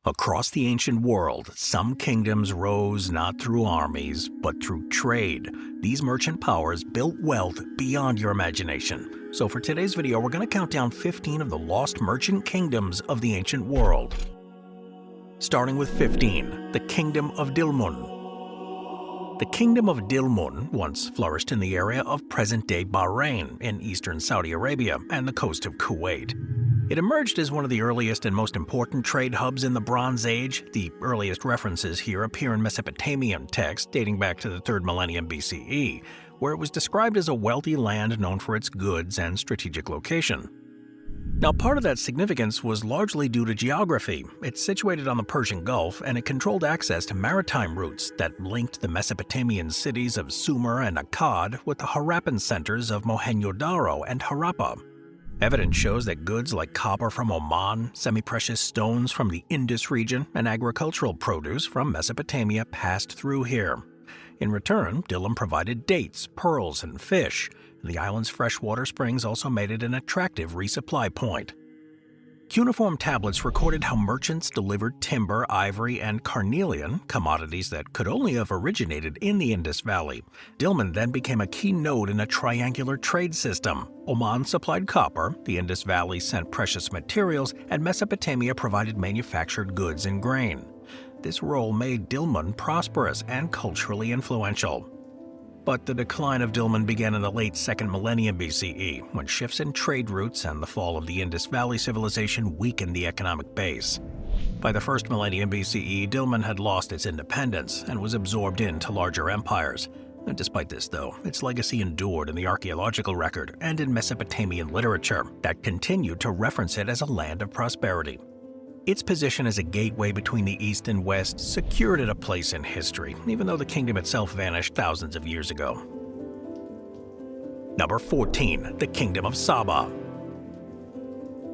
Across the ancient world, some kingdoms rose not through armies, but through trade. These merchant powers built wealth beyond your imagination. So for today's video, we're going to count down 15 of the lost merchant kingdoms of the ancient world. Starting with 15, the Kingdom of Dilmun. The Kingdom of Dilmun once flourished in the area of present-day Bahrain in eastern Saudi Arabia and the coast of Kuwait. It emerged as one of the earliest and most important trade hubs in the Bronze Age. The earliest references here appear in Mesopotamian texts dating back to the 3rd millennium BCE, where it was described as a wealthy land known for its goods and strategic location. Now, part of that significance was largely due to geography. It's situated on the Persian Gulf, and it controlled access to maritime routes that linked the Mesopotamian cities of Sumer and Akkad with the Harappan centers of Mohenjo-Daro and Harappa. Evidence shows that goods like copper from Oman, semi-precious stones from the Indus region, and agricultural produce from Mesopotamia passed through here. In return, Dilmun provided dates, pearls, and fish. The island's freshwater springs also made it an attractive resupply point. Cuneiform tablets recorded how merchants delivered timber, ivory, and carnelian, commodities that could only have originated in the Indus Valley. Dilmun then became a key node in a triangular trade system. Oman supplied copper, the Indus Valley sent precious materials, and Mesopotamia provided manufactured goods and grain. This role made Dilmun prosperous and culturally influential. But the decline of Dilmun began in the late 2nd millennium BCE, when shifts in trade routes and the fall of the Indus Valley civilization weakened the economic base. By the 1st millennium BCE, Dilmun had lost its independence and was absorbed into larger empires. And despite this, though, its legacy endured in the archaeological record and in Mesopotamian literature that continued to reference it as a land of prosperity. Its position as a gateway between the East and West secured it a place in history, even though the kingdom itself vanished thousands of years ago. Number 14, the Kingdom of Saba.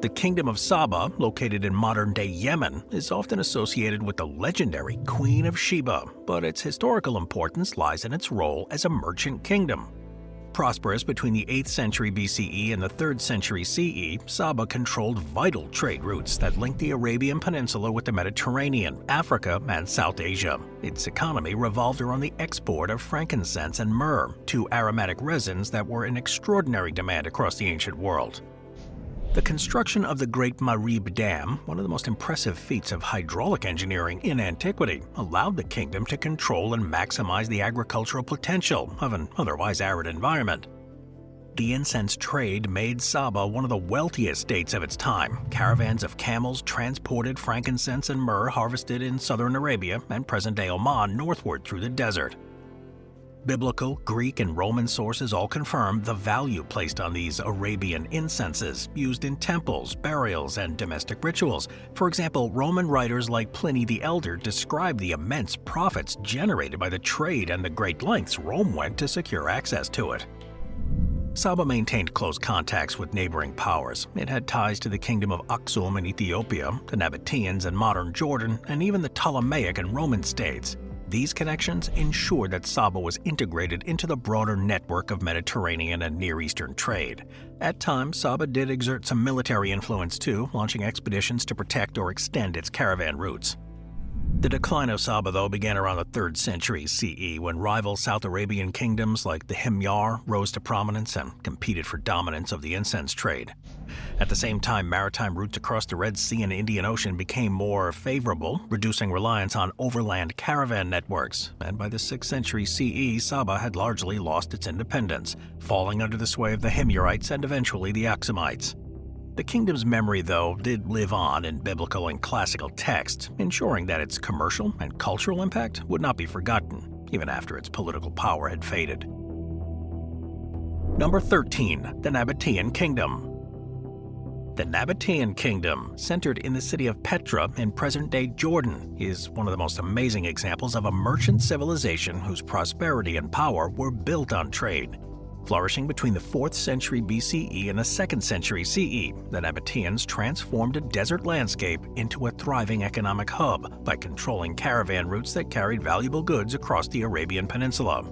The Kingdom of Saba, located in modern-day Yemen, is often associated with the legendary Queen of Sheba, but its historical importance lies in its role as a merchant kingdom. Prosperous between the 8th century BCE and the 3rd century CE, Saba controlled vital trade routes that linked the Arabian Peninsula with the Mediterranean, Africa, and South Asia. Its economy revolved around the export of frankincense and myrrh, two aromatic resins that were in extraordinary demand across the ancient world. The construction of the Great Marib Dam, one of the most impressive feats of hydraulic engineering in antiquity, allowed the kingdom to control and maximize the agricultural potential of an otherwise arid environment. The incense trade made Saba one of the wealthiest states of its time. Caravans of camels transported frankincense and myrrh harvested in southern Arabia and present-day Oman northward through the desert. Biblical, Greek, and Roman sources all confirm the value placed on these Arabian incenses, used in temples, burials, and domestic rituals. For example, Roman writers like Pliny the Elder describe the immense profits generated by the trade and the great lengths Rome went to secure access to it. Saba maintained close contacts with neighboring powers. It had ties to the Kingdom of Aksum in Ethiopia, the Nabataeans in modern Jordan, and even the Ptolemaic and Roman states. These connections ensured that Saba was integrated into the broader network of Mediterranean and Near Eastern trade. At times, Saba did exert some military influence too, launching expeditions to protect or extend its caravan routes. The decline of Saba, though, began around the 3rd century CE, when rival South Arabian kingdoms like the Himyar rose to prominence and competed for dominance of the incense trade. At the same time, maritime routes across the Red Sea and Indian Ocean became more favorable, reducing reliance on overland caravan networks, and by the 6th century CE, Saba had largely lost its independence, falling under the sway of the Himyarites and eventually the Aksumites. The kingdom's memory, though, did live on in biblical and classical texts, ensuring that its commercial and cultural impact would not be forgotten, even after its political power had faded. Number 13, the Nabataean Kingdom. The Nabataean Kingdom, centered in the city of Petra in present-day Jordan, is one of the most amazing examples of a merchant civilization whose prosperity and power were built on trade. Flourishing between the 4th century BCE and the 2nd century CE, the Nabataeans transformed a desert landscape into a thriving economic hub by controlling caravan routes that carried valuable goods across the Arabian Peninsula.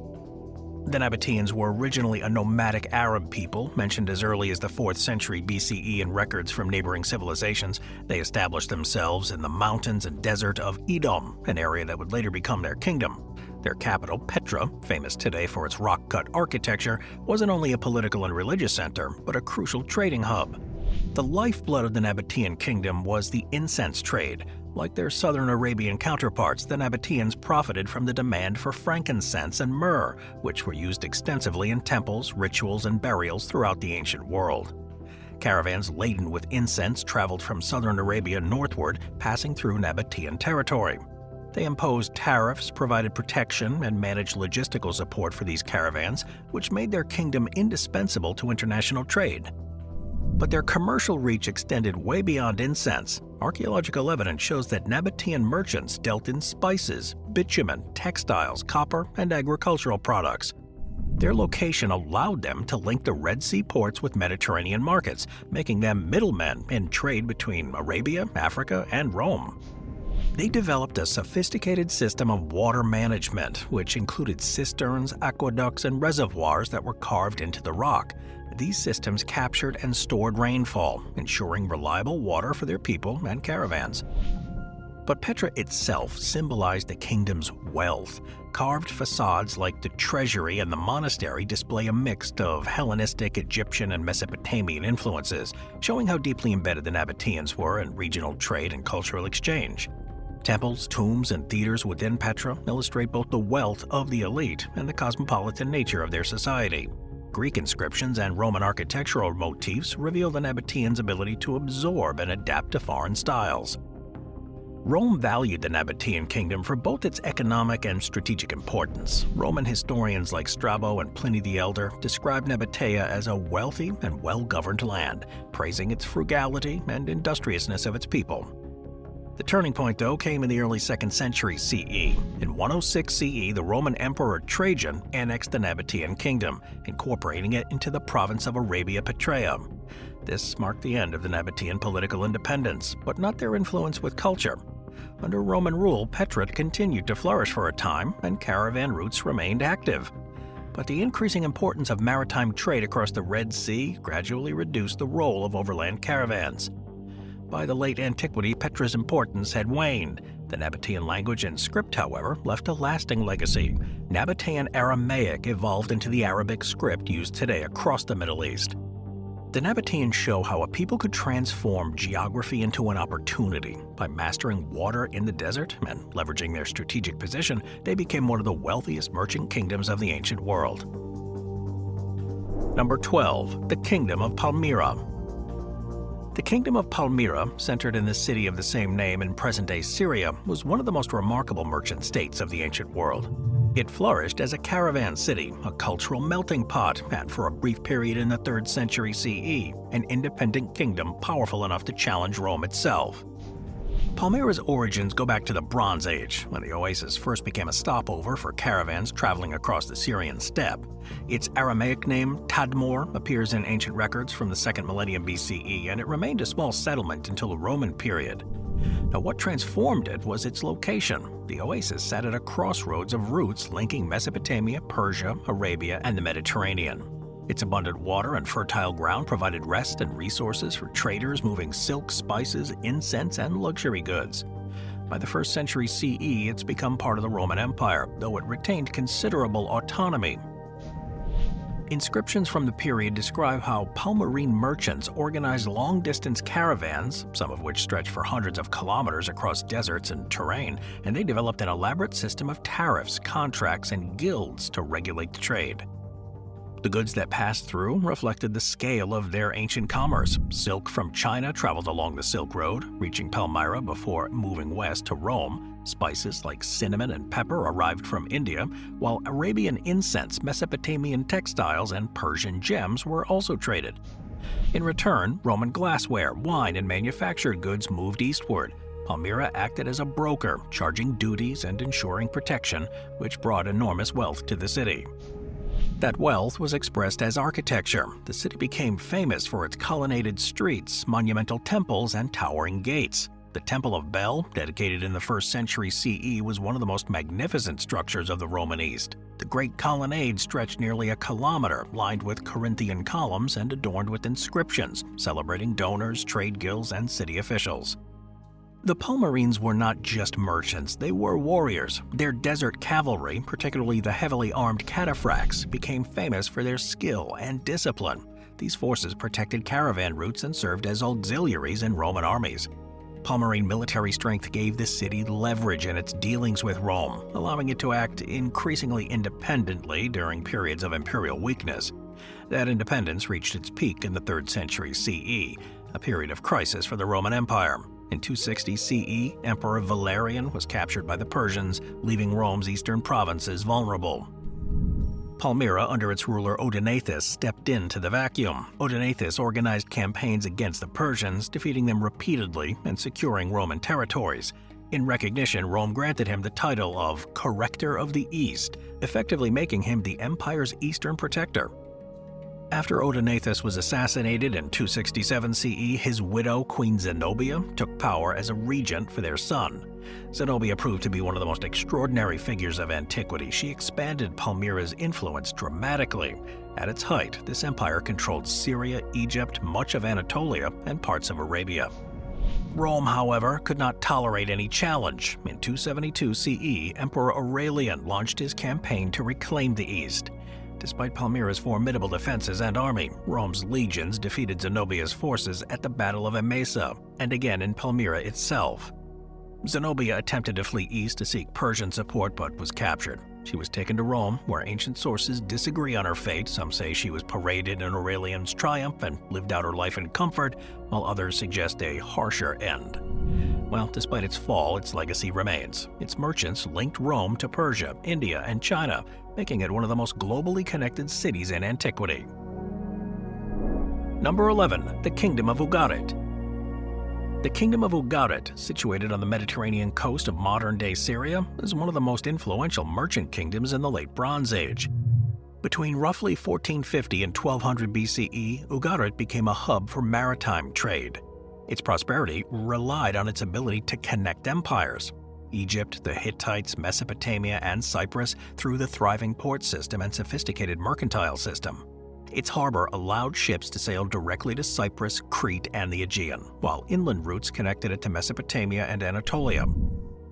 The Nabataeans were originally a nomadic Arab people, mentioned as early as the 4th century BCE in records from neighboring civilizations. They established themselves in the mountains and desert of Edom, an area that would later become their kingdom. Their capital, Petra, famous today for its rock-cut architecture, wasn't only a political and religious center, but a crucial trading hub. The lifeblood of the Nabataean kingdom was the incense trade. Like their southern Arabian counterparts, the Nabataeans profited from the demand for frankincense and myrrh, which were used extensively in temples, rituals, and burials throughout the ancient world. Caravans laden with incense traveled from southern Arabia northward, passing through Nabataean territory. They imposed tariffs, provided protection, and managed logistical support for these caravans, which made their kingdom indispensable to international trade. But their commercial reach extended way beyond incense. Archaeological evidence shows that Nabataean merchants dealt in spices, bitumen, textiles, copper, and agricultural products. Their location allowed them to link the Red Sea ports with Mediterranean markets, making them middlemen in trade between Arabia, Africa, and Rome. They developed a sophisticated system of water management, which included cisterns, aqueducts, and reservoirs that were carved into the rock. These systems captured and stored rainfall, ensuring reliable water for their people and caravans. But Petra itself symbolized the kingdom's wealth. Carved facades like the treasury and the monastery display a mix of Hellenistic, Egyptian, and Mesopotamian influences, showing how deeply embedded the Nabataeans were in regional trade and cultural exchange. Temples, tombs, and theaters within Petra illustrate both the wealth of the elite and the cosmopolitan nature of their society. Greek inscriptions and Roman architectural motifs reveal the Nabataeans' ability to absorb and adapt to foreign styles. Rome valued the Nabataean kingdom for both its economic and strategic importance. Roman historians like Strabo and Pliny the Elder describe Nabatea as a wealthy and well-governed land, praising its frugality and industriousness of its people. The turning point, though, came in the early 2nd century CE. In 106 CE, the Roman Emperor Trajan annexed the Nabataean kingdom, incorporating it into the province of Arabia Petraea. This marked the end of the Nabataean political independence, but not their influence with culture. Under Roman rule, Petra continued to flourish for a time, and caravan routes remained active. But the increasing importance of maritime trade across the Red Sea gradually reduced the role of overland caravans. By the late antiquity, Petra's importance had waned. The Nabataean language and script, however, left a lasting legacy. Nabataean Aramaic evolved into the Arabic script used today across the Middle East. The Nabataeans show how a people could transform geography into an opportunity. By mastering water in the desert and leveraging their strategic position, they became one of the wealthiest merchant kingdoms of the ancient world. Number 12. The Kingdom of Palmyra. The Kingdom of Palmyra, centered in the city of the same name in present-day Syria, was one of the most remarkable merchant states of the ancient world. It flourished as a caravan city, a cultural melting pot, and for a brief period in the 3rd century CE, an independent kingdom powerful enough to challenge Rome itself. Palmyra's origins go back to the Bronze Age, when the oasis first became a stopover for caravans traveling across the Syrian steppe. Its Aramaic name, Tadmor, appears in ancient records from the 2nd millennium BCE, and it remained a small settlement until the Roman period. Now, what transformed it was its location. The oasis sat at a crossroads of routes linking Mesopotamia, Persia, Arabia, and the Mediterranean. Its abundant water and fertile ground provided rest and resources for traders moving silk, spices, incense, and luxury goods. By the 1st century CE, it's become part of the Roman Empire, though it retained considerable autonomy. Inscriptions from the period describe how Palmyrene merchants organized long-distance caravans, some of which stretched for hundreds of kilometers across deserts and terrain, and they developed an elaborate system of tariffs, contracts, and guilds to regulate the trade. The goods that passed through reflected the scale of their ancient commerce. Silk from China traveled along the Silk Road, reaching Palmyra before moving west to Rome. Spices like cinnamon and pepper arrived from India, while Arabian incense, Mesopotamian textiles, and Persian gems were also traded. In return, Roman glassware, wine, and manufactured goods moved eastward. Palmyra acted as a broker, charging duties and ensuring protection, which brought enormous wealth to the city. That wealth was expressed as architecture. The city became famous for its colonnaded streets, monumental temples, and towering gates. The Temple of Bel, dedicated in the 1st century CE, was one of the most magnificent structures of the Roman East. The Great Colonnade stretched nearly a kilometer, lined with Corinthian columns and adorned with inscriptions celebrating donors, trade guilds, and city officials. The Palmyrines were not just merchants, they were warriors. Their desert cavalry, particularly the heavily armed cataphracts, became famous for their skill and discipline. These forces protected caravan routes and served as auxiliaries in Roman armies. Palmyrene military strength gave the city leverage in its dealings with Rome, allowing it to act increasingly independently during periods of imperial weakness. That independence reached its peak in the 3rd century CE, a period of crisis for the Roman Empire. In 260 CE, Emperor Valerian was captured by the Persians, leaving Rome's eastern provinces vulnerable. Palmyra, under its ruler Odenathus, stepped into the vacuum. Odenathus organized campaigns against the Persians, defeating them repeatedly and securing Roman territories. In recognition, Rome granted him the title of Corrector of the East, effectively making him the empire's eastern protector. After Odenathus was assassinated in 267 CE, his widow, Queen Zenobia, took power as a regent for their son. Zenobia proved to be one of the most extraordinary figures of antiquity. She expanded Palmyra's influence dramatically. At its height, this empire controlled Syria, Egypt, much of Anatolia, and parts of Arabia. Rome, however, could not tolerate any challenge. In 272 CE, Emperor Aurelian launched his campaign to reclaim the East. Despite Palmyra's formidable defenses and army, Rome's legions defeated Zenobia's forces at the Battle of Emesa, and again in Palmyra itself. Zenobia attempted to flee east to seek Persian support but was captured. She was taken to Rome, where ancient sources disagree on her fate. Some say she was paraded in Aurelian's triumph and lived out her life in comfort, while others suggest a harsher end. Well, despite its fall, its legacy remains. Its merchants linked Rome to Persia, India, and China, making it one of the most globally connected cities in antiquity. Number 11. The Kingdom of Ugarit. The Kingdom of Ugarit, situated on the Mediterranean coast of modern-day Syria, is one of the most influential merchant kingdoms in the Late Bronze Age. Between roughly 1450 and 1200 BCE, Ugarit became a hub for maritime trade. Its prosperity relied on its ability to connect empires. Egypt, the Hittites, Mesopotamia, and Cyprus through the thriving port system and sophisticated mercantile system. Its harbor allowed ships to sail directly to Cyprus, Crete, and the Aegean, while inland routes connected it to Mesopotamia and Anatolia.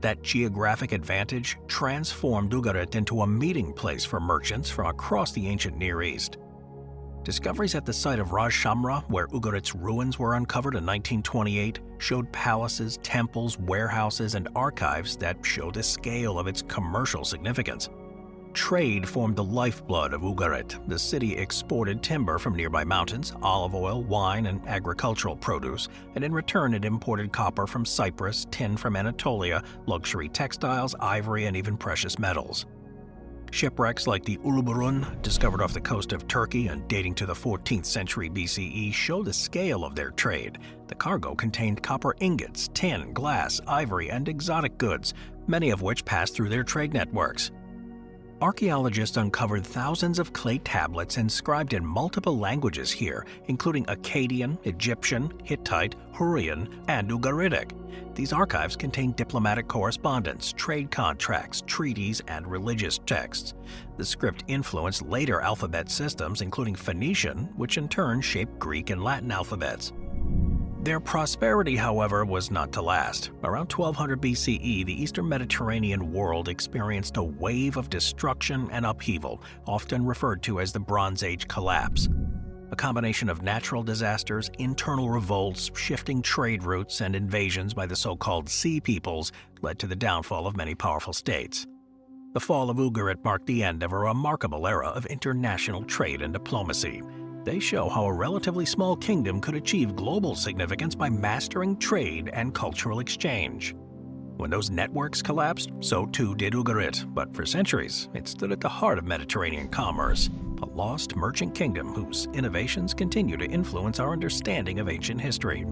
That geographic advantage transformed Ugarit into a meeting place for merchants from across the ancient Near East. Discoveries at the site of Ras Shamra, where Ugarit's ruins were uncovered in 1928, showed palaces, temples, warehouses, and archives that show the scale of its commercial significance. Trade formed the lifeblood of Ugarit. The city exported timber from nearby mountains, olive oil, wine, and agricultural produce, and in return it imported copper from Cyprus, tin from Anatolia, luxury textiles, ivory, and even precious metals. Shipwrecks like the Uluburun, discovered off the coast of Turkey and dating to the 14th century BCE, show the scale of their trade. The cargo contained copper ingots, tin, glass, ivory, and exotic goods, many of which passed through their trade networks. Archaeologists uncovered thousands of clay tablets inscribed in multiple languages here, including Akkadian, Egyptian, Hittite, Hurrian, and Ugaritic. These archives contain diplomatic correspondence, trade contracts, treaties, and religious texts. The script influenced later alphabet systems, including Phoenician, which in turn shaped Greek and Latin alphabets. Their prosperity, however, was not to last. Around 1200 BCE, the Eastern Mediterranean world experienced a wave of destruction and upheaval, often referred to as the Bronze Age collapse. A combination of natural disasters, internal revolts, shifting trade routes, and invasions by the so-called Sea Peoples led to the downfall of many powerful states. The fall of Ugarit marked the end of a remarkable era of international trade and diplomacy. They show how a relatively small kingdom could achieve global significance by mastering trade and cultural exchange. When those networks collapsed, so too did Ugarit, but for centuries, it stood at the heart of Mediterranean commerce, a lost merchant kingdom whose innovations continue to influence our understanding of ancient history.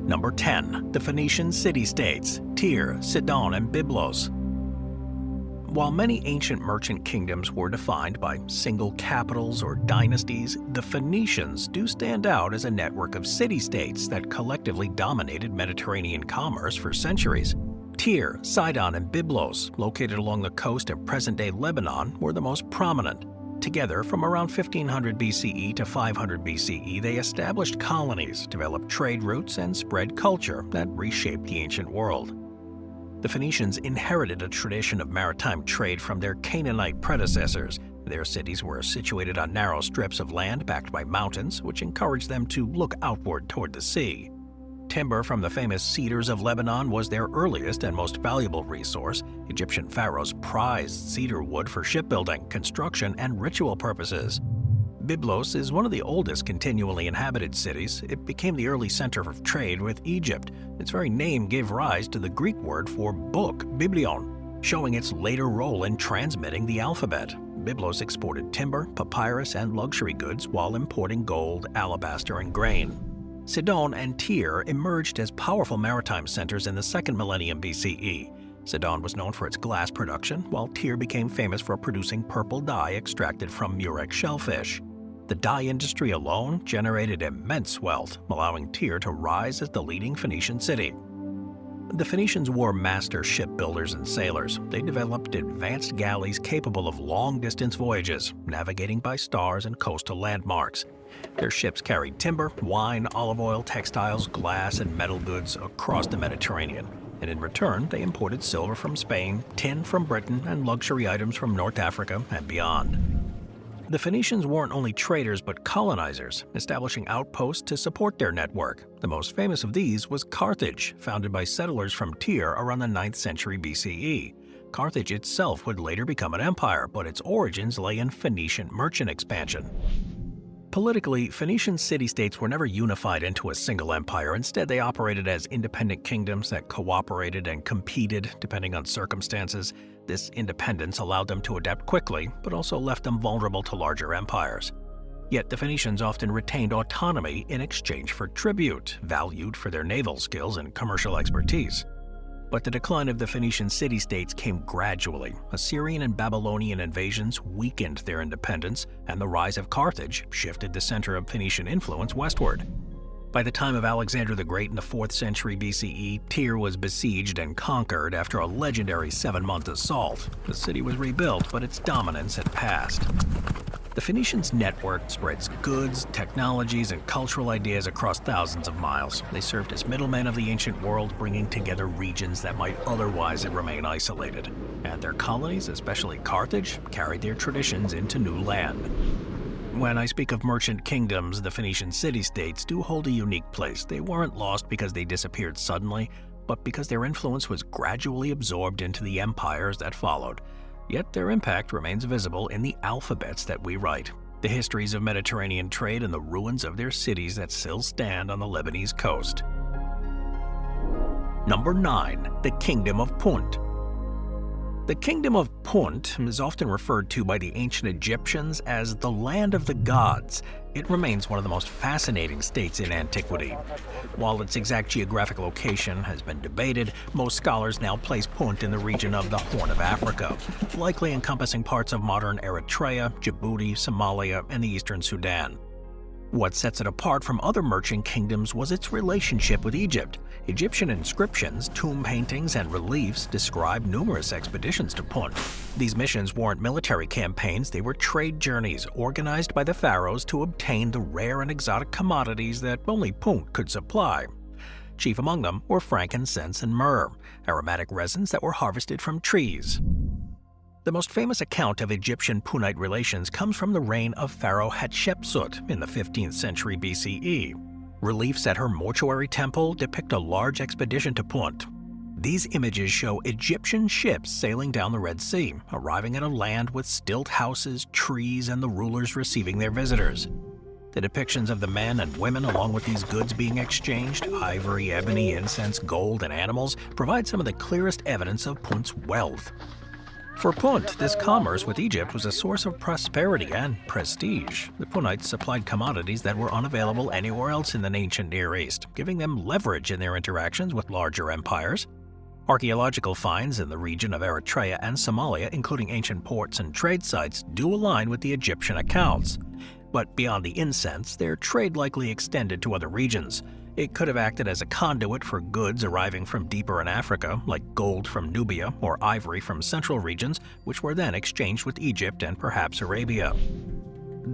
Number 10. The Phoenician city-states, Tyre, Sidon, and Byblos. While many ancient merchant kingdoms were defined by single capitals or dynasties, the Phoenicians do stand out as a network of city-states that collectively dominated Mediterranean commerce for centuries. Tyre, Sidon, and Byblos, located along the coast of present-day Lebanon, were the most prominent. Together, from around 1500 BCE to 500 BCE, they established colonies, developed trade routes, and spread culture that reshaped the ancient world. The Phoenicians inherited a tradition of maritime trade from their Canaanite predecessors. Their cities were situated on narrow strips of land backed by mountains, which encouraged them to look outward toward the sea. Timber from the famous cedars of Lebanon was their earliest and most valuable resource. Egyptian pharaohs prized cedar wood for shipbuilding, construction, and ritual purposes. Byblos is one of the oldest continually inhabited cities. It became the early center of trade with Egypt. Its very name gave rise to the Greek word for book, biblion, showing its later role in transmitting the alphabet. Byblos exported timber, papyrus, and luxury goods while importing gold, alabaster, and grain. Sidon and Tyre emerged as powerful maritime centers in the 2nd millennium BCE. Sidon was known for its glass production, while Tyre became famous for producing purple dye extracted from murex shellfish. The dye industry alone generated immense wealth, allowing Tyre to rise as the leading Phoenician city. The Phoenicians were master shipbuilders and sailors. They developed advanced galleys capable of long-distance voyages, navigating by stars and coastal landmarks. Their ships carried timber, wine, olive oil, textiles, glass, and metal goods across the Mediterranean. And in return, they imported silver from Spain, tin from Britain, and luxury items from North Africa and beyond. The Phoenicians weren't only traders but colonizers, establishing outposts to support their network. The most famous of these was Carthage, founded by settlers from Tyre around the 9th century BCE. Carthage itself would later become an empire, but its origins lay in Phoenician merchant expansion. Politically, Phoenician city-states were never unified into a single empire. Instead, they operated as independent kingdoms that cooperated and competed depending on circumstances. This independence allowed them to adapt quickly, but also left them vulnerable to larger empires. Yet the Phoenicians often retained autonomy in exchange for tribute, valued for their naval skills and commercial expertise. But the decline of the Phoenician city-states came gradually. Assyrian and Babylonian invasions weakened their independence, and the rise of Carthage shifted the center of Phoenician influence westward. By the time of Alexander the Great in the 4th century BCE, Tyre was besieged and conquered after a legendary 7-month assault. The city was rebuilt, but its dominance had passed. The Phoenicians' network spreads goods, technologies, and cultural ideas across thousands of miles. They served as middlemen of the ancient world, bringing together regions that might otherwise remain isolated. And their colonies, especially Carthage, carried their traditions into new land. When I speak of merchant kingdoms, the Phoenician city-states do hold a unique place. They weren't lost because they disappeared suddenly, but because their influence was gradually absorbed into the empires that followed. Yet their impact remains visible in the alphabets that we write, the histories of Mediterranean trade, and the ruins of their cities that still stand on the Lebanese coast. Number 9. The Kingdom of Punt. The Kingdom of Punt is often referred to by the ancient Egyptians as the Land of the Gods. It remains one of the most fascinating states in antiquity. While its exact geographic location has been debated, most scholars now place Punt in the region of the Horn of Africa, likely encompassing parts of modern Eritrea, Djibouti, Somalia, and the eastern Sudan. What sets it apart from other merchant kingdoms was its relationship with Egypt. Egyptian inscriptions, tomb paintings, and reliefs describe numerous expeditions to Punt. These missions weren't military campaigns, they were trade journeys organized by the pharaohs to obtain the rare and exotic commodities that only Punt could supply. Chief among them were frankincense and myrrh, aromatic resins that were harvested from trees. The most famous account of Egyptian-Punnite relations comes from the reign of Pharaoh Hatshepsut in the 15th century BCE. Reliefs at her mortuary temple depict a large expedition to Punt. These images show Egyptian ships sailing down the Red Sea, arriving at a land with stilt houses, trees, and the rulers receiving their visitors. The depictions of the men and women along with these goods being exchanged, ivory, ebony, incense, gold, and animals, provide some of the clearest evidence of Punt's wealth. For Punt, this commerce with Egypt was a source of prosperity and prestige. The Punnites supplied commodities that were unavailable anywhere else in the ancient Near East, giving them leverage in their interactions with larger empires. Archaeological finds in the region of Eritrea and Somalia, including ancient ports and trade sites, do align with the Egyptian accounts. But beyond the incense, their trade likely extended to other regions. It could have acted as a conduit for goods arriving from deeper in Africa, like gold from Nubia or ivory from central regions, which were then exchanged with Egypt and perhaps Arabia.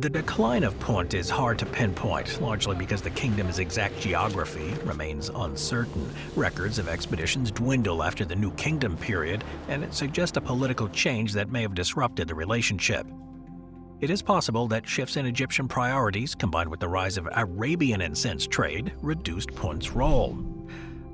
The decline of Punt is hard to pinpoint, largely because the kingdom's exact geography remains uncertain. Records of expeditions dwindle after the New Kingdom period, and it suggests a political change that may have disrupted the relationship. It is possible that shifts in Egyptian priorities, combined with the rise of Arabian incense trade, reduced Punt's role.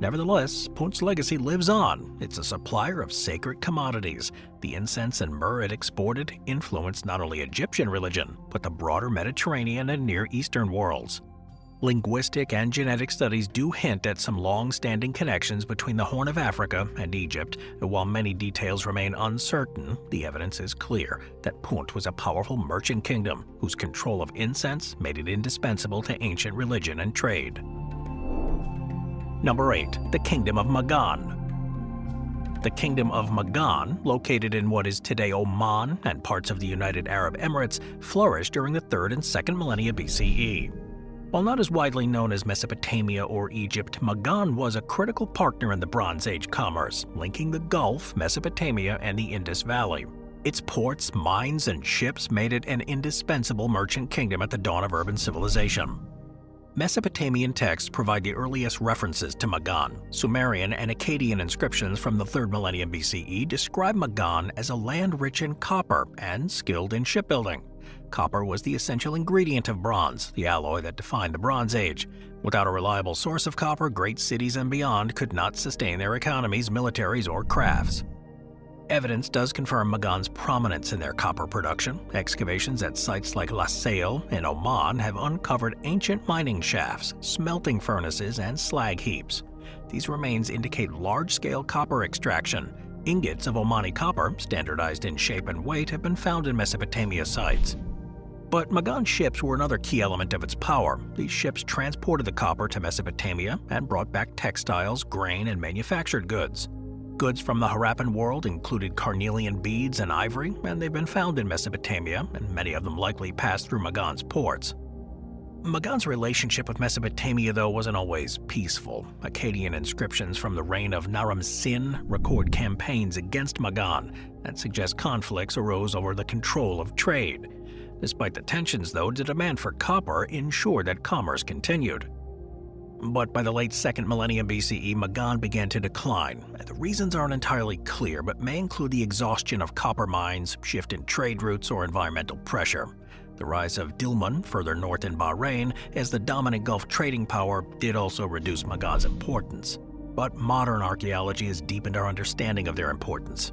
Nevertheless, Punt's legacy lives on. It's a supplier of sacred commodities. The incense and myrrh it exported influenced not only Egyptian religion, but the broader Mediterranean and Near Eastern worlds. Linguistic and genetic studies do hint at some long-standing connections between the Horn of Africa and Egypt. While many details remain uncertain, the evidence is clear that Punt was a powerful merchant kingdom whose control of incense made it indispensable to ancient religion and trade. Number 8. The Kingdom of Magan. The Kingdom of Magan, located in what is today Oman and parts of the United Arab Emirates, flourished during the 3rd and 2nd millennia BCE. While not as widely known as Mesopotamia or Egypt, Magan was a critical partner in the Bronze Age commerce, linking the Gulf, Mesopotamia, and the Indus Valley. Its ports, mines, and ships made it an indispensable merchant kingdom at the dawn of urban civilization. Mesopotamian texts provide the earliest references to Magan. Sumerian and Akkadian inscriptions from the 3rd millennium BCE describe Magan as a land rich in copper and skilled in shipbuilding. Copper was the essential ingredient of bronze, the alloy that defined the Bronze Age. Without a reliable source of copper, great cities and beyond could not sustain their economies, militaries, or crafts. Evidence does confirm Magan's prominence in their copper production. Excavations at sites like Lusail in Oman have uncovered ancient mining shafts, smelting furnaces, and slag heaps. These remains indicate large-scale copper extraction. Ingots of Omani copper, standardized in shape and weight, have been found in Mesopotamia sites. But Magan ships were another key element of its power. These ships transported the copper to Mesopotamia and brought back textiles, grain, and manufactured goods. Goods from the Harappan world included carnelian beads and ivory, and they've been found in Mesopotamia, and many of them likely passed through Magan's ports. Magan's relationship with Mesopotamia, though, wasn't always peaceful. Akkadian inscriptions from the reign of Naram Sin record campaigns against Magan that suggest conflicts arose over the control of trade. Despite the tensions, though, the demand for copper ensured that commerce continued. But by the late 2nd millennium BCE, Magan began to decline. The reasons aren't entirely clear, but may include the exhaustion of copper mines, shift in trade routes, or environmental pressure. The rise of Dilmun, further north in Bahrain, as the dominant Gulf trading power, did also reduce Magan's importance. But modern archaeology has deepened our understanding of their importance.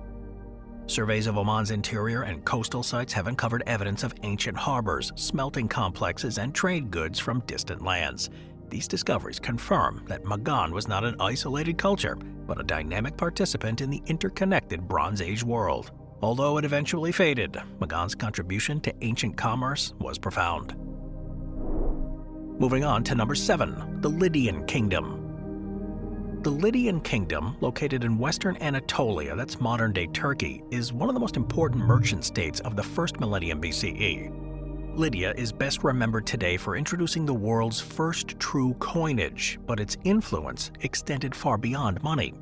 Surveys of Oman's interior and coastal sites have uncovered evidence of ancient harbors, smelting complexes, and trade goods from distant lands. These discoveries confirm that Magan was not an isolated culture, but a dynamic participant in the interconnected Bronze Age world. Although it eventually faded, Magan's contribution to ancient commerce was profound. Moving on to number 7, the Lydian Kingdom. The Lydian Kingdom, located in western Anatolia, that's modern-day Turkey, is one of the most important merchant states of the 1st millennium BCE. Lydia is best remembered today for introducing the world's first true coinage, but its influence extended far beyond money.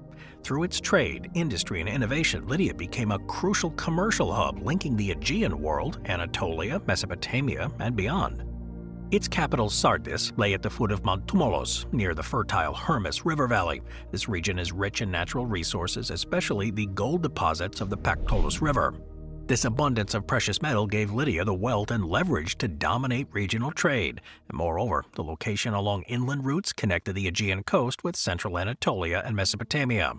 Through its trade, industry, and innovation, Lydia became a crucial commercial hub linking the Aegean world, Anatolia, Mesopotamia, and beyond. Its capital, Sardis, lay at the foot of Mount Tmolus, near the fertile Hermus River Valley. This region is rich in natural resources, especially the gold deposits of the Pactolus River. This abundance of precious metal gave Lydia the wealth and leverage to dominate regional trade. And moreover, the location along inland routes connected the Aegean coast with central Anatolia and Mesopotamia.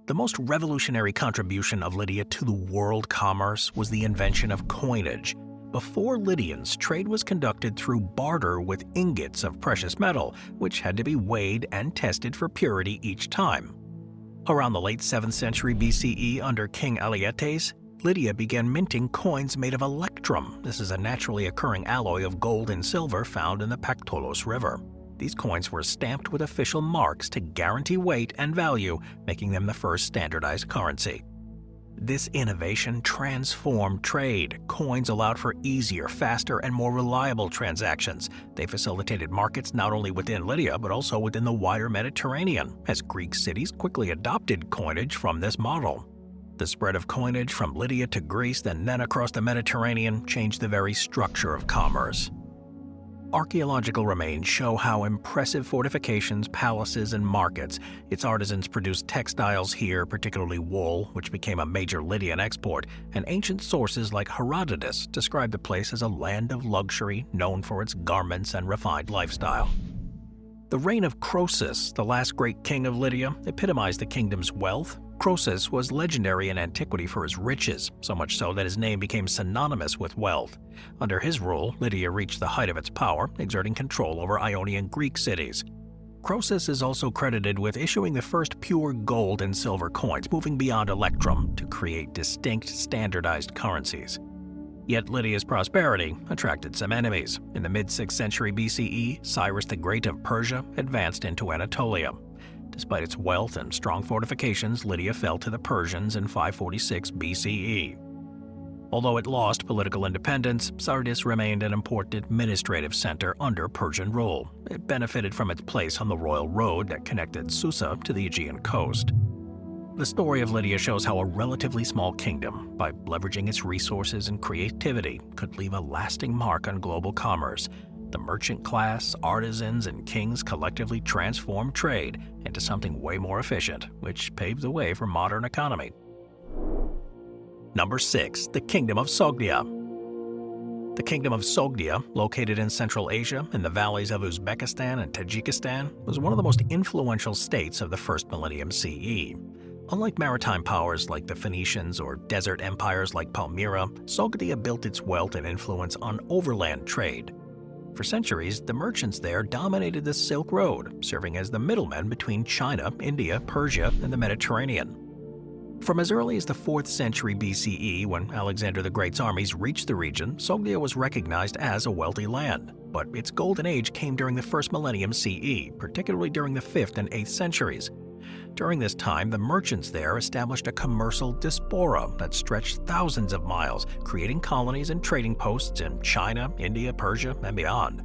The most revolutionary contribution of Lydia to the world commerce was the invention of coinage. Before Lydians, trade was conducted through barter with ingots of precious metal, which had to be weighed and tested for purity each time. Around the late 7th century BCE under King Alyattes, Lydia began minting coins made of electrum. This is a naturally occurring alloy of gold and silver found in the Pactolus River. These coins were stamped with official marks to guarantee weight and value, making them the first standardized currency. This innovation transformed trade. Coins allowed for easier, faster, and more reliable transactions. They facilitated markets not only within Lydia but also within the wider Mediterranean, as Greek cities quickly adopted coinage from this model. The spread of coinage from Lydia to Greece and then across the Mediterranean changed the very structure of commerce. Archaeological remains show how impressive fortifications, palaces, and markets. Its artisans produced textiles here, particularly wool, which became a major Lydian export, and ancient sources like Herodotus describe the place as a land of luxury known for its garments and refined lifestyle. The reign of Croesus, the last great king of Lydia, epitomized the kingdom's wealth. Croesus was legendary in antiquity for his riches, so much so that his name became synonymous with wealth. Under his rule, Lydia reached the height of its power, exerting control over Ionian Greek cities. Croesus is also credited with issuing the first pure gold and silver coins, moving beyond electrum to create distinct, standardized currencies. Yet Lydia's prosperity attracted some enemies. In the mid-6th century BCE, Cyrus the Great of Persia advanced into Anatolia. Despite its wealth and strong fortifications, Lydia fell to the Persians in 546 BCE. Although it lost political independence, Sardis remained an important administrative center under Persian rule. It benefited from its place on the royal road that connected Susa to the Aegean coast. The story of Lydia shows how a relatively small kingdom, by leveraging its resources and creativity, could leave a lasting mark on global commerce. The merchant class, artisans, and kings collectively transformed trade into something way more efficient, which paved the way for modern economy. Number 6. The Kingdom of Sogdia. The Kingdom of Sogdia, located in Central Asia in the valleys of Uzbekistan and Tajikistan, was one of the most influential states of the first millennium CE. Unlike maritime powers like the Phoenicians or desert empires like Palmyra, Sogdia built its wealth and influence on overland trade. For centuries, the merchants there dominated the Silk Road, serving as the middlemen between China, India, Persia, and the Mediterranean. From as early as the 4th century BCE, when Alexander the Great's armies reached the region, Sogdia was recognized as a wealthy land. But its golden age came during the first millennium CE, particularly during the 5th and 8th centuries. During this time, the merchants there established a commercial diaspora that stretched thousands of miles, creating colonies and trading posts in China, India, Persia, and beyond.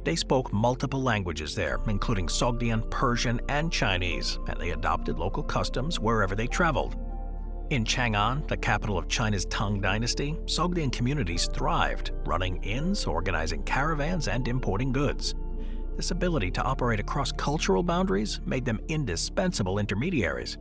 They spoke multiple languages there, including Sogdian, Persian, and Chinese, and they adopted local customs wherever they traveled. In Chang'an, the capital of China's Tang dynasty, Sogdian communities thrived, running inns, organizing caravans, and importing goods. This ability to operate across cultural boundaries made them indispensable intermediaries.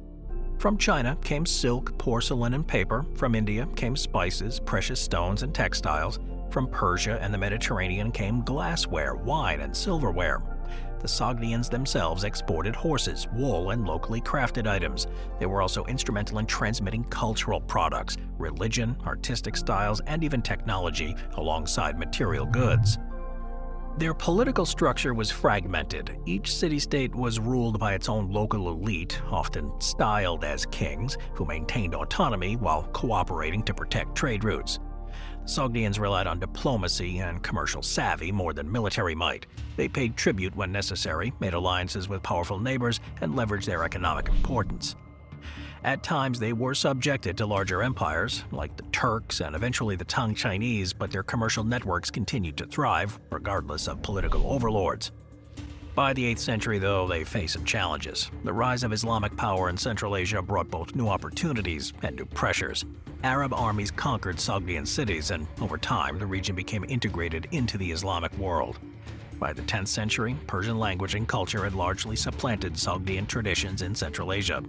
From China came silk, porcelain, and paper. From India came spices, precious stones, and textiles. From Persia and the Mediterranean came glassware, wine, and silverware. The Sogdians themselves exported horses, wool, and locally crafted items. They were also instrumental in transmitting cultural products, religion, artistic styles, and even technology, alongside material goods. Their political structure was fragmented. Each city-state was ruled by its own local elite, often styled as kings, who maintained autonomy while cooperating to protect trade routes. The Sogdians relied on diplomacy and commercial savvy more than military might. They paid tribute when necessary, made alliances with powerful neighbors, and leveraged their economic importance. At times, they were subjected to larger empires, like the Turks and eventually the Tang Chinese, but their commercial networks continued to thrive, regardless of political overlords. By the 8th century, though, they faced some challenges. The rise of Islamic power in Central Asia brought both new opportunities and new pressures. Arab armies conquered Sogdian cities, and over time, the region became integrated into the Islamic world. By the 10th century, Persian language and culture had largely supplanted Sogdian traditions in Central Asia.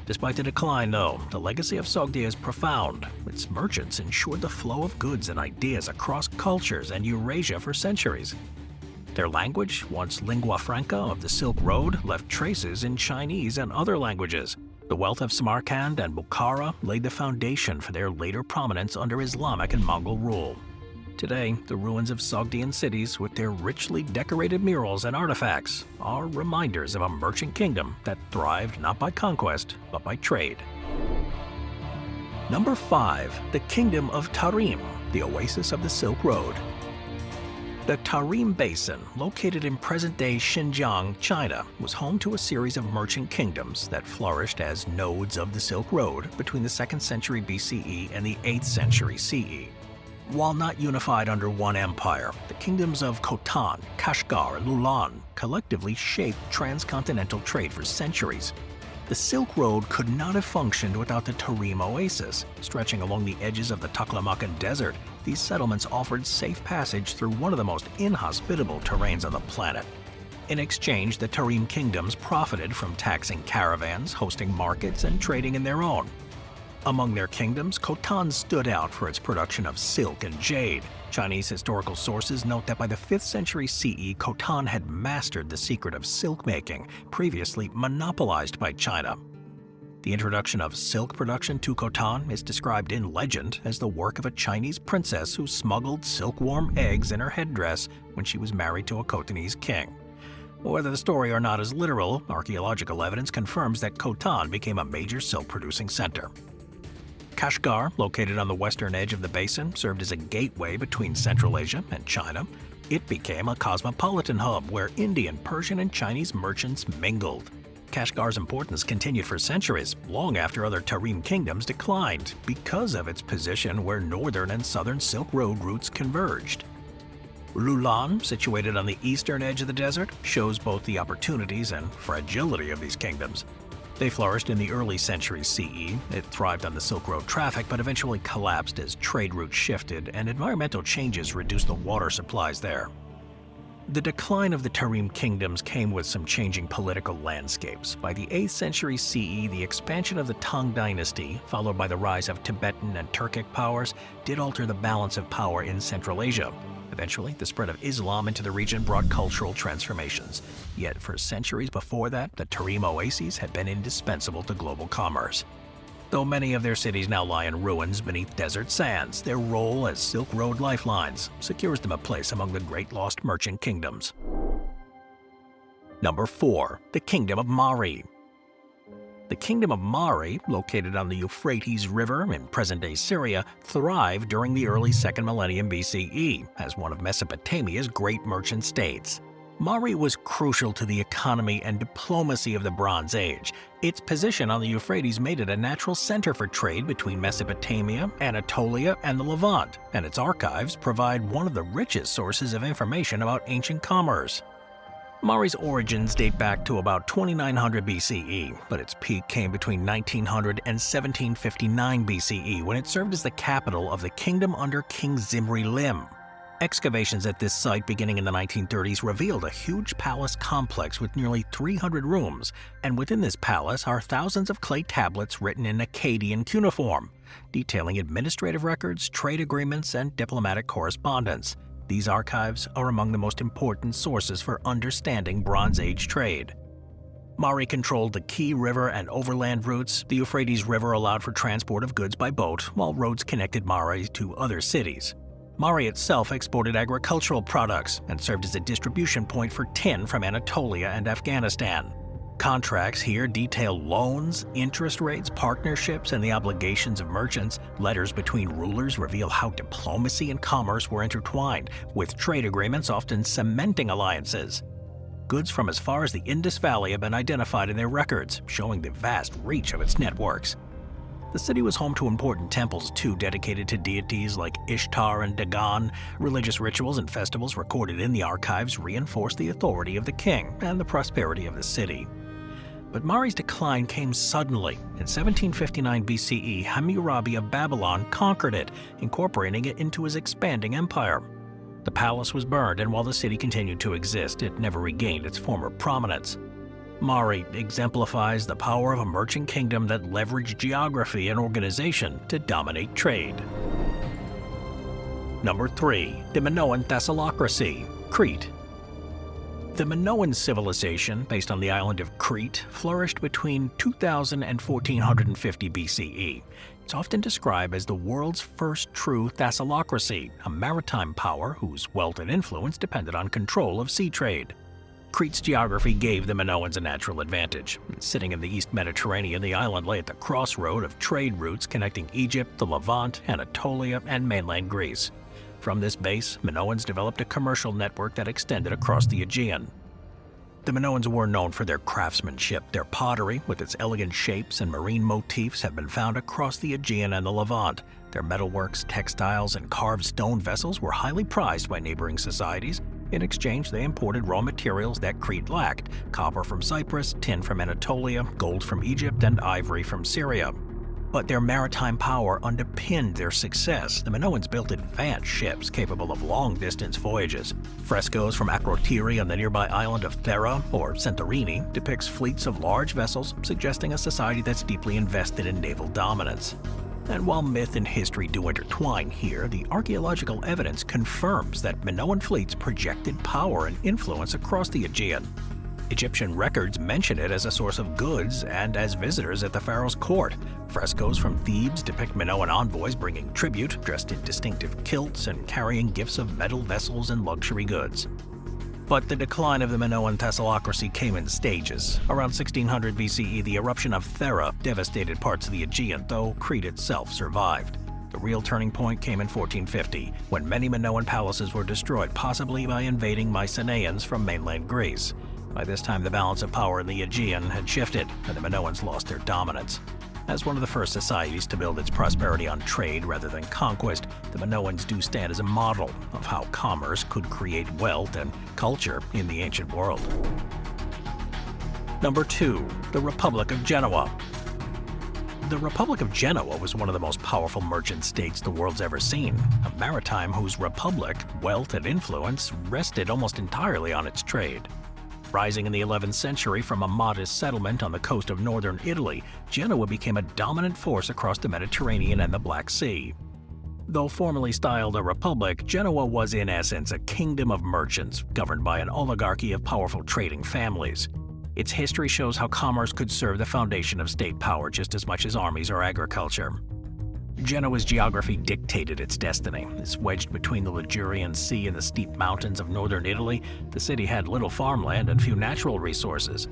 Despite the decline, though, the legacy of Sogdia is profound. Its merchants ensured the flow of goods and ideas across cultures and Eurasia for centuries. Their language, once lingua franca of the Silk Road, left traces in Chinese and other languages. The wealth of Samarkand and Bukhara laid the foundation for their later prominence under Islamic and Mongol rule. Today, the ruins of Sogdian cities, with their richly decorated murals and artifacts, are reminders of a merchant kingdom that thrived not by conquest, but by trade. Number 5. The Kingdom of Tarim, the oasis of the Silk Road. The Tarim Basin, located in present-day Xinjiang, China, was home to a series of merchant kingdoms that flourished as nodes of the Silk Road between the 2nd century BCE and the 8th century CE. While not unified under one empire, the kingdoms of Khotan, Kashgar, and Lulan collectively shaped transcontinental trade for centuries. The Silk Road could not have functioned without the Tarim Oasis. Stretching along the edges of the Taklamakan Desert, these settlements offered safe passage through one of the most inhospitable terrains on the planet. In exchange, the Tarim kingdoms profited from taxing caravans, hosting markets, and trading in their own. Among their kingdoms, Khotan stood out for its production of silk and jade. Chinese historical sources note that by the 5th century CE, Khotan had mastered the secret of silk making, previously monopolized by China. The introduction of silk production to Khotan is described in legend as the work of a Chinese princess who smuggled silkworm eggs in her headdress when she was married to a Khotanese king. Whether the story or not is literal, archaeological evidence confirms that Khotan became a major silk-producing center. Kashgar, located on the western edge of the basin, served as a gateway between Central Asia and China. It became a cosmopolitan hub where Indian, Persian, and Chinese merchants mingled. Kashgar's importance continued for centuries, long after other Tarim kingdoms declined, because of its position where northern and southern Silk Road routes converged. Lulan, situated on the eastern edge of the desert, shows both the opportunities and fragility of these kingdoms. They flourished in the early centuries CE. It thrived on the Silk Road traffic, but eventually collapsed as trade routes shifted and environmental changes reduced the water supplies there. The decline of the Tarim kingdoms came with some changing political landscapes. By the 8th century CE, the expansion of the Tang dynasty, followed by the rise of Tibetan and Turkic powers, did alter the balance of power in Central Asia. Eventually, the spread of Islam into the region brought cultural transformations. Yet for centuries before that, the Tarim oases had been indispensable to global commerce. Though many of their cities now lie in ruins beneath desert sands, their role as Silk Road lifelines secures them a place among the great lost merchant kingdoms. Number 4. The Kingdom of Mari. The Kingdom of Mari, located on the Euphrates River in present-day Syria, thrived during the early 2nd millennium BCE as one of Mesopotamia's great merchant states. Mari was crucial to the economy and diplomacy of the Bronze Age. Its position on the Euphrates made it a natural center for trade between Mesopotamia, Anatolia, and the Levant, and its archives provide one of the richest sources of information about ancient commerce. Mari's origins date back to about 2900 BCE, but its peak came between 1900 and 1759 BCE when it served as the capital of the kingdom under King Zimri Lim. Excavations at this site beginning in the 1930s revealed a huge palace complex with nearly 300 rooms, and within this palace are thousands of clay tablets written in Akkadian cuneiform, detailing administrative records, trade agreements, and diplomatic correspondence. These archives are among the most important sources for understanding Bronze Age trade. Mari controlled the key river and overland routes. The Euphrates River allowed for transport of goods by boat, while roads connected Mari to other cities. Mari itself exported agricultural products and served as a distribution point for tin from Anatolia and Afghanistan. Contracts here detail loans, interest rates, partnerships, and the obligations of merchants. Letters between rulers reveal how diplomacy and commerce were intertwined, with trade agreements often cementing alliances. Goods from as far as the Indus Valley have been identified in their records, showing the vast reach of its networks. The city was home to important temples too, dedicated to deities like Ishtar and Dagon. Religious rituals and festivals recorded in the archives reinforced the authority of the king and the prosperity of the city. But Mari's decline came suddenly. In 1759 BCE, Hammurabi of Babylon conquered it, incorporating it into his expanding empire. The palace was burned, and while the city continued to exist, it never regained its former prominence. Mari exemplifies the power of a merchant kingdom that leveraged geography and organization to dominate trade. Number 3. The Minoan thalassocracy, Crete. The Minoan civilization, based on the island of Crete, flourished between 2000 and 1450 BCE. It's often described as the world's first true thalassocracy, a maritime power whose wealth and influence depended on control of sea trade. Crete's geography gave the Minoans a natural advantage. Sitting in the East Mediterranean, the island lay at the crossroad of trade routes connecting Egypt, the Levant, Anatolia, and mainland Greece. From this base, Minoans developed a commercial network that extended across the Aegean. The Minoans were known for their craftsmanship. Their pottery, with its elegant shapes and marine motifs, have been found across the Aegean and the Levant. Their metalworks, textiles, and carved stone vessels were highly prized by neighboring societies. In exchange, they imported raw materials that Crete lacked: copper from Cyprus, tin from Anatolia, gold from Egypt, and ivory from Syria. But their maritime power underpinned their success. The Minoans built advanced ships capable of long-distance voyages. Frescoes from Akrotiri on the nearby island of Thera, or Santorini, depicts fleets of large vessels, suggesting a society that's deeply invested in naval dominance. And while myth and history do intertwine here, the archaeological evidence confirms that Minoan fleets projected power and influence across the Aegean. Egyptian records mention it as a source of goods and as visitors at the pharaoh's court. Frescoes from Thebes depict Minoan envoys bringing tribute, dressed in distinctive kilts and carrying gifts of metal vessels and luxury goods. But the decline of the Minoan thalassocracy came in stages. Around 1600 BCE, the eruption of Thera devastated parts of the Aegean, though Crete itself survived. The real turning point came in 1450, when many Minoan palaces were destroyed, possibly by invading Mycenaeans from mainland Greece. By this time, the balance of power in the Aegean had shifted, and the Minoans lost their dominance. As one of the first societies to build its prosperity on trade rather than conquest, the Minoans do stand as a model of how commerce could create wealth and culture in the ancient world. Number 2. The Republic of Genoa. The Republic of Genoa was one of the most powerful merchant states the world's ever seen, a maritime whose republic, wealth, and influence rested almost entirely on its trade. Rising in the 11th century from a modest settlement on the coast of northern Italy, Genoa became a dominant force across the Mediterranean and the Black Sea. Though formerly styled a republic, Genoa was in essence a kingdom of merchants, governed by an oligarchy of powerful trading families. Its history shows how commerce could serve the foundation of state power just as much as armies or agriculture. Genoa's geography dictated its destiny. It's wedged between the Ligurian Sea and the steep mountains of northern Italy. The city had little farmland and few natural resources.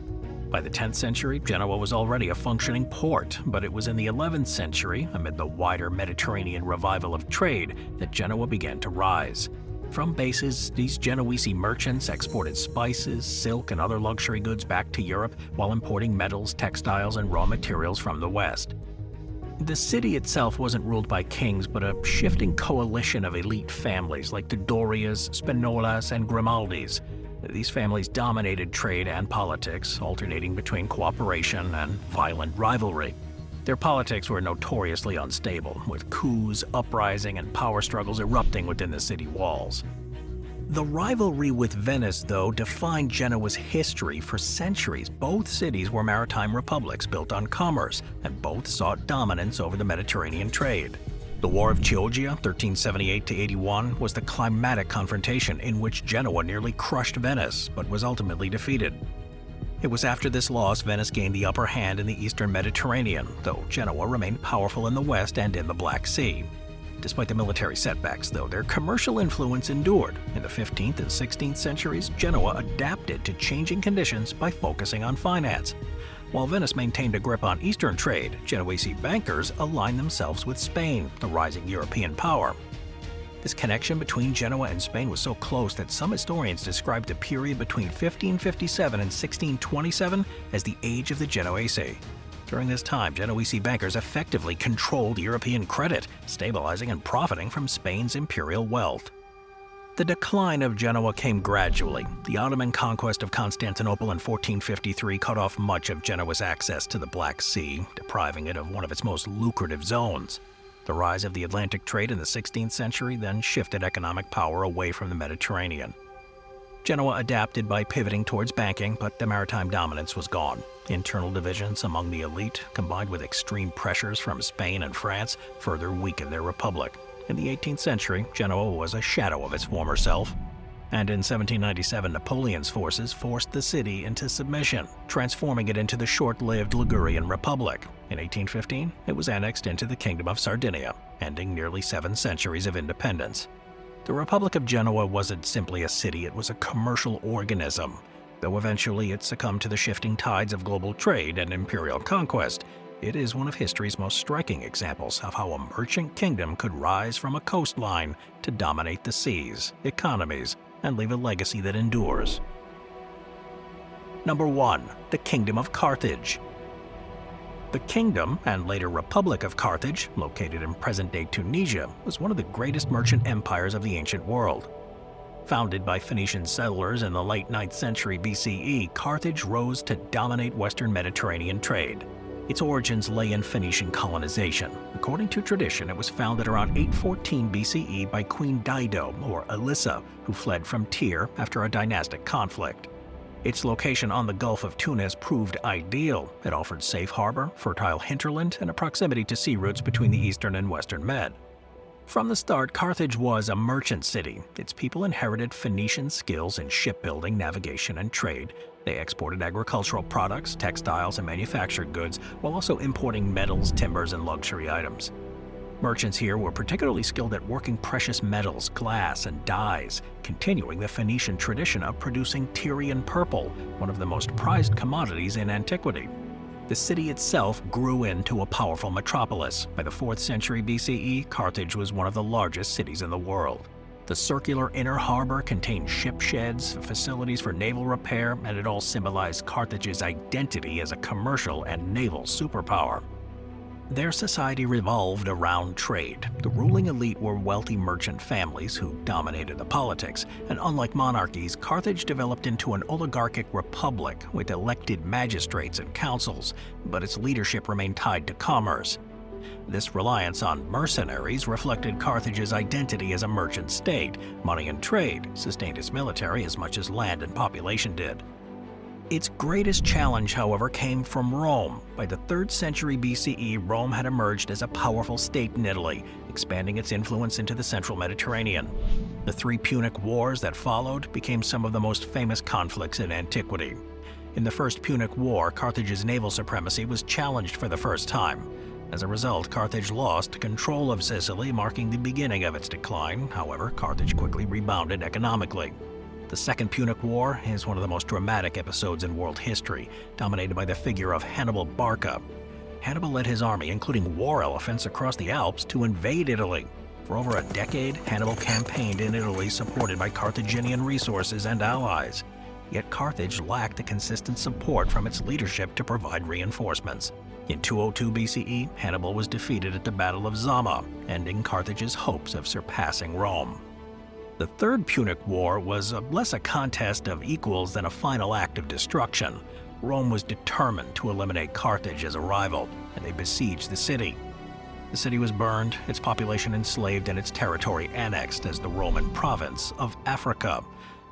By the 10th century, Genoa was already a functioning port, but it was in the 11th century, amid the wider Mediterranean revival of trade, that Genoa began to rise. From bases, these Genoese merchants exported spices, silk, and other luxury goods back to Europe while importing metals, textiles, and raw materials from the West. The city itself wasn't ruled by kings, but a shifting coalition of elite families like the Dorias, Spinolas, and Grimaldis. These families dominated trade and politics, alternating between cooperation and violent rivalry. Their politics were notoriously unstable, with coups, uprising, and power struggles erupting within the city walls. The rivalry with Venice, though, defined Genoa's history for centuries. Both cities were maritime republics built on commerce, and both sought dominance over the Mediterranean trade. The War of Chioggia, 1378–81, was the climatic confrontation in which Genoa nearly crushed Venice, but was ultimately defeated. It was after this loss Venice gained the upper hand in the eastern Mediterranean, though Genoa remained powerful in the west and in the Black Sea. Despite the military setbacks, though, their commercial influence endured. In the 15th and 16th centuries, Genoa adapted to changing conditions by focusing on finance. While Venice maintained a grip on eastern trade, Genoese bankers aligned themselves with Spain, the rising European power. This connection between Genoa and Spain was so close that some historians describe the period between 1557 and 1627 as the Age of the Genoese. During this time, Genoese bankers effectively controlled European credit, stabilizing and profiting from Spain's imperial wealth. The decline of Genoa came gradually. The Ottoman conquest of Constantinople in 1453 cut off much of Genoa's access to the Black Sea, depriving it of one of its most lucrative zones. The rise of the Atlantic trade in the 16th century then shifted economic power away from the Mediterranean. Genoa adapted by pivoting towards banking, but the maritime dominance was gone. Internal divisions among the elite, combined with extreme pressures from Spain and France, further weakened their republic. In the 18th century, Genoa was a shadow of its former self. And in 1797, Napoleon's forces forced the city into submission, transforming it into the short-lived Ligurian Republic. In 1815, it was annexed into the Kingdom of Sardinia, ending nearly 7 centuries of independence. The Republic of Genoa wasn't simply a city, it was a commercial organism. Though eventually it succumbed to the shifting tides of global trade and imperial conquest, It is one of history's most striking examples of how a merchant kingdom could rise from a coastline to dominate the seas, economies, and leave a legacy that endures. Number 1. The Kingdom of Carthage. The Kingdom, and later Republic of Carthage, located in present-day Tunisia, was one of the greatest merchant empires of the ancient world. Founded by Phoenician settlers in the late 9th century BCE, Carthage rose to dominate Western Mediterranean trade. Its origins lay in Phoenician colonization. According to tradition, it was founded around 814 BCE by Queen Dido, or Elissa, who fled from Tyre after a dynastic conflict. Its location on the Gulf of Tunis proved ideal. It offered safe harbor, fertile hinterland, and a proximity to sea routes between the Eastern and Western Med. From the start, Carthage was a merchant city. Its people inherited Phoenician skills in shipbuilding, navigation, and trade. They exported agricultural products, textiles, and manufactured goods, while also importing metals, timbers, and luxury items. Merchants here were particularly skilled at working precious metals, glass, and dyes, continuing the Phoenician tradition of producing Tyrian purple, one of the most prized commodities in antiquity. The city itself grew into a powerful metropolis. By the 4th century BCE, Carthage was one of the largest cities in the world. The circular inner harbor contained ship sheds, facilities for naval repair, and it all symbolized Carthage's identity as a commercial and naval superpower. Their society revolved around trade. The ruling elite were wealthy merchant families who dominated the politics, and unlike monarchies, Carthage developed into an oligarchic republic with elected magistrates and councils, but its leadership remained tied to commerce. This reliance on mercenaries reflected Carthage's identity as a merchant state. Money and trade sustained its military as much as land and population did. Its greatest challenge, however, came from Rome. By the 3rd century BCE, Rome had emerged as a powerful state in Italy, expanding its influence into the central Mediterranean. The 3 Punic Wars that followed became some of the most famous conflicts in antiquity. In the First Punic War, Carthage's naval supremacy was challenged for the first time. As a result, Carthage lost control of Sicily, marking the beginning of its decline. However, Carthage quickly rebounded economically. The Second Punic War is one of the most dramatic episodes in world history, dominated by the figure of Hannibal Barca. Hannibal led his army, including war elephants, across the Alps to invade Italy. For over a decade, Hannibal campaigned in Italy, supported by Carthaginian resources and allies. Yet Carthage lacked the consistent support from its leadership to provide reinforcements. In 202 BCE, Hannibal was defeated at the Battle of Zama, ending Carthage's hopes of surpassing Rome. The Third Punic War was less a contest of equals than a final act of destruction. Rome was determined to eliminate Carthage as a rival, and they besieged the city. The city was burned, its population enslaved, and its territory annexed as the Roman province of Africa.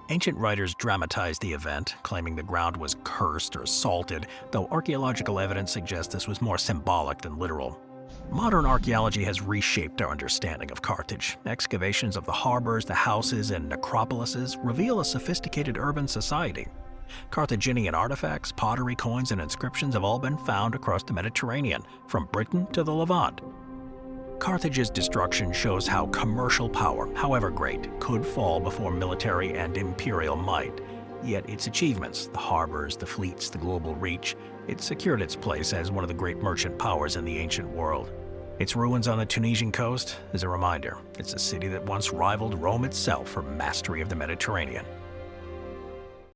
Ancient writers dramatized the event, claiming the ground was cursed or salted, though archaeological evidence suggests this was more symbolic than literal. Modern archaeology has reshaped our understanding of Carthage. Excavations of the harbors, the houses, and necropolises reveal a sophisticated urban society. Carthaginian artifacts, pottery, coins, and inscriptions have all been found across the Mediterranean, from Britain to the Levant. Carthage's destruction shows how commercial power, however great, could fall before military and imperial might. Yet its achievements, the harbors, the fleets, the global reach, it secured its place as one of the great merchant powers in the ancient world. Its ruins on the Tunisian coast is a reminder. It's a city that once rivaled Rome itself for mastery of the Mediterranean.